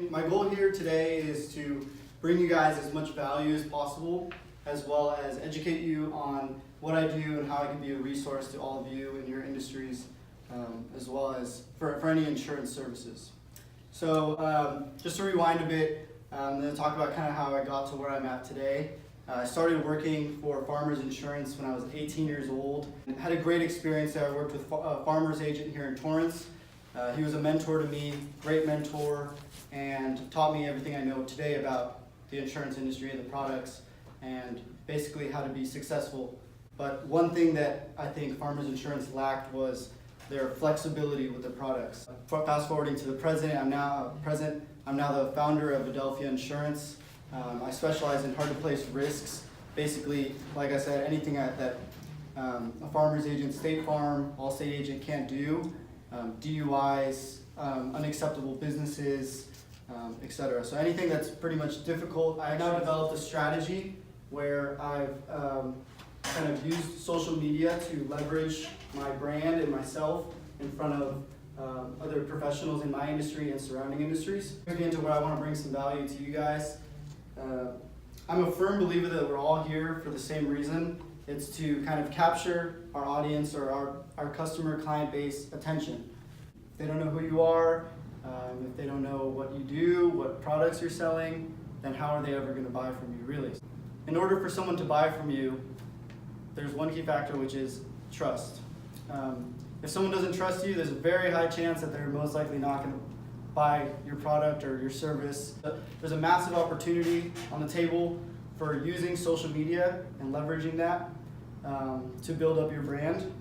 My goal here today is to bring you guys as much value as possible, as well as educate you on what I do and how I can be a resource to all of you in your industries, as well as for any insurance services. So just to rewind a bit, I'm going to talk about kind of how I got to where I'm at today. I started working for Farmers Insurance when I was 18 years old. I had a great experience there. I worked with a farmer's agent here in Torrance. He was a mentor to me, great mentor, and taught me everything I know today about the insurance industry and the products, and basically how to be successful. But one thing that I think Farmers Insurance lacked was their flexibility with their products. Fast forwarding to the present, I'm now the founder of Adelphia Insurance. I specialize in hard-to-place risks. Basically, like I said, anything that a farmer's agent, State Farm, Allstate agent can't do. DUIs, unacceptable businesses, etc. So anything that's pretty much difficult. I now developed a strategy where I've kind of used social media to leverage my brand and myself in front of other professionals in my industry and surrounding industries. Getting into where I want to bring some value to you guys. I'm a firm believer that we're all here for the same reason. It's to kind of capture our audience or our customer client base attention. If they don't know who you are, if they don't know what you do, what products you're selling, then how are they ever going to buy from you, really? In order for someone to buy from you, there's one key factor, which is trust. If someone doesn't trust you, there's a very high chance that they're most likely not going to buy your product or your service. There's a massive opportunity on the table for using social media and leveraging that to build up your brand.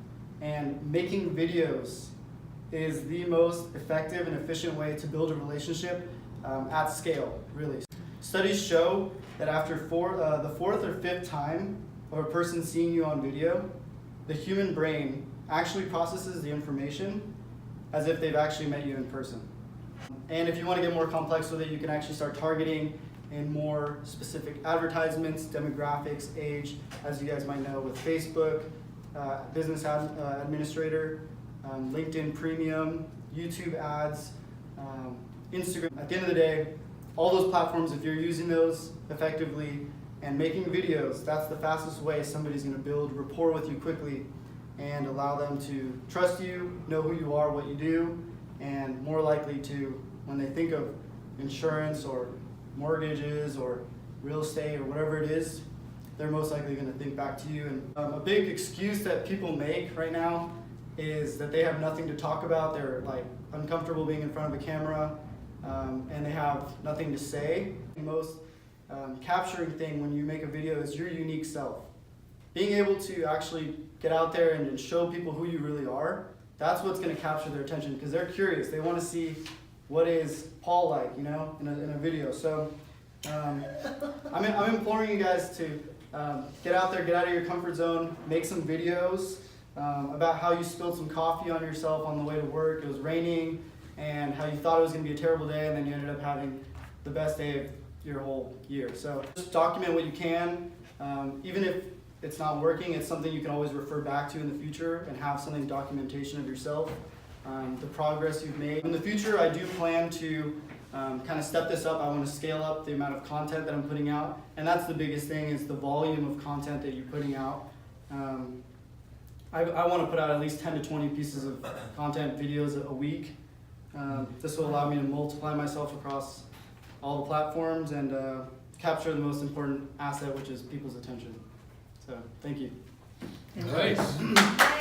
And making videos is the most effective and efficient way to build a relationship at scale, really. Studies show that after the fourth or fifth time of a person seeing you on video, the human brain actually processes the information as if they've actually met you in person. And if you want to get more complex with it, you can actually start targeting in more specific advertisements, demographics, age, as you guys might know with Facebook, Business Administrator, LinkedIn Premium, YouTube ads, Instagram. At the end of the day, all those platforms, if you're using those effectively and making videos, that's the fastest way somebody's going to build rapport with you quickly and allow them to trust you, know who you are, what you do, and more likely to, when they think of insurance or mortgages or real estate or whatever it is, they're most likely going to think back to you. And a big excuse that people make right now is that they have nothing to talk about. They're like uncomfortable being in front of a camera, and they have nothing to say. The most capturing thing when you make a video is your unique self. Being able to actually get out there and show people who you really are, that's what's going to capture their attention, because they're curious. They want to see what is Paul like, you know, in a video. So I'm imploring you guys to get out there, get out of your comfort zone, make some videos about how you spilled some coffee on yourself on the way to work. It was raining, and how you thought it was going to be a terrible day, and then you ended up having the best day of your whole year. So just document what you can. Even if it's not working, it's something you can always refer back to in the future and have something documentation of yourself, the progress you've made. In the future, I do plan to kind of step this up. I want to scale up the amount of content that I'm putting out, and that's the biggest thing, is the volume of content that you're putting out. I want to put out at least 10 to 20 pieces of content, videos a week. This will allow me to multiply myself across all the platforms and capture the most important asset, which is people's attention. So, thank you. Nice.